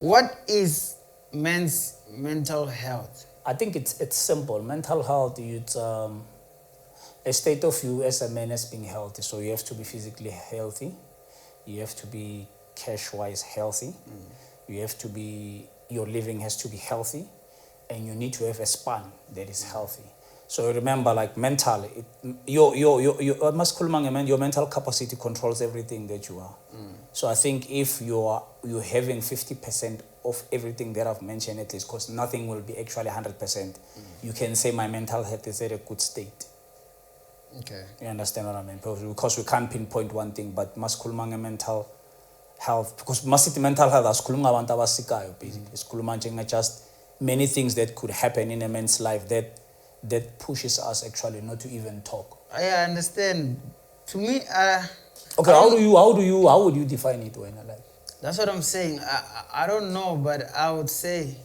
What is men's mental health? I think it's simple. Mental health, it's a state of you as a man as being healthy. So you have to be physically healthy. You have to be cash-wise healthy. You have to be, your living has to be healthy. And you need to have a span that is healthy. So remember, like mentally, your mental capacity controls everything that you are. So I think if you're having 50% of everything that I've mentioned, at least, because nothing will be actually 100%, you can say my mental health is at a good state. Okay. You understand what I mean? Because we can't pinpoint one thing, but maskulumanga mental health, because masithi mental health asikhulumi ngabantu abasikayo basically. Sikhuluma nje just many things that could happen in a man's life that pushes us actually not to even talk. I understand. To me, okay, how would you define it when like? That's what I'm saying. I don't know, but I would say,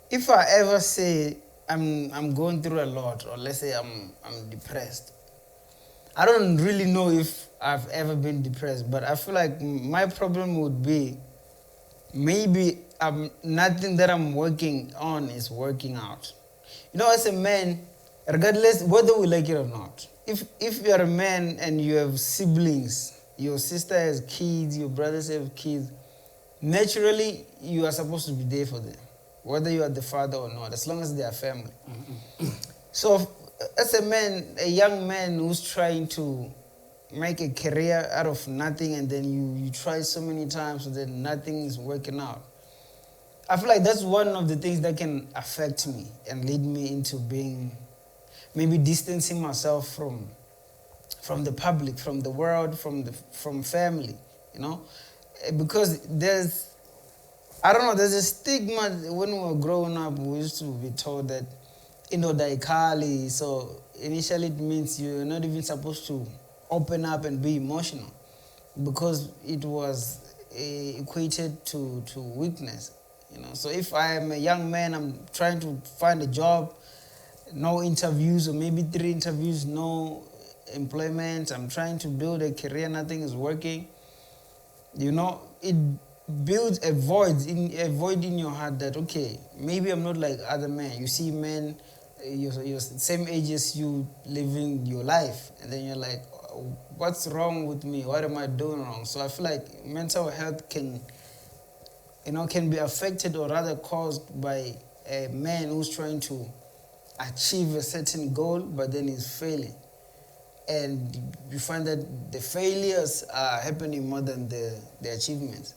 if I ever say I'm going through a lot, or let's say I'm depressed, I don't really know if I've ever been depressed, but I feel like my problem would be maybe nothing that I'm working on is working out. You know, as a man, regardless whether we like it or not, if you're a man and you have siblings, your sister has kids, your brothers have kids, naturally you are supposed to be there for them, whether you are the father or not, as long as they are family. So as a man, a young man who's trying to make a career out of nothing, and then you try so many times and then nothing is working out, I feel like that's one of the things that can affect me and lead me into being, maybe distancing myself from the public, from the world, from family, you know, because there's a stigma. When we were growing up, we used to be told that daikali, so initially it means you're not even supposed to open up and be emotional, because it was equated to weakness, you know. So if I am a young man, I'm trying to find a job, no interviews, or maybe 3 interviews, no employment, I'm trying to build a career, nothing is working, you know, it builds a void in your heart that, okay, maybe I'm not like other men. You see men your same age as you living your life, and then you're like, what's wrong with me? What am I doing wrong? So I feel like mental health can be affected, or rather caused, by a man who's trying to achieve a certain goal but then is failing. And you find that the failures are happening more than the achievements.